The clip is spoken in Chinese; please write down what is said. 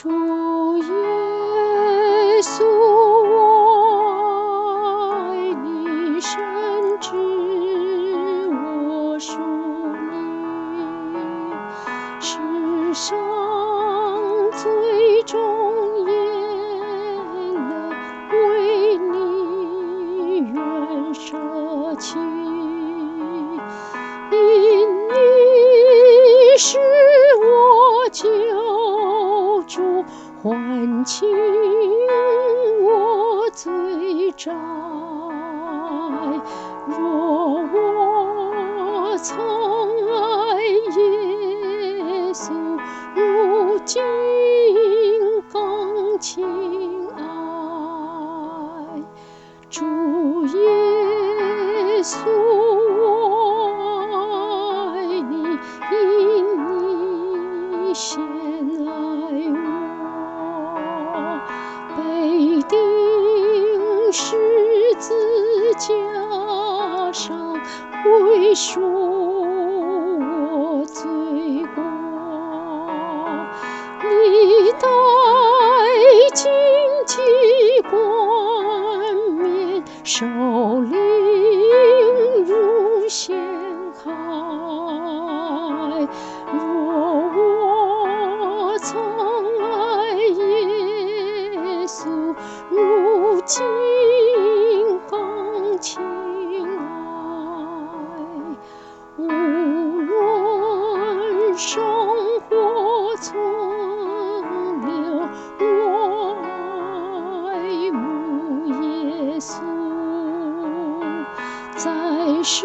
主耶稣，我爱你，深知我属你，世上最重也能为你愿舍弃，因你是我救主，唤醒我罪债。若我曾爱耶稣，如今更亲爱主耶稣，我爱你，因你先爱我，被钉十字架上，为赎我罪过。你带荆棘冠冕，首领如陷害。若我曾爱耶稣，如今更亲爱。无论生活存留，我爱慕耶稣，在世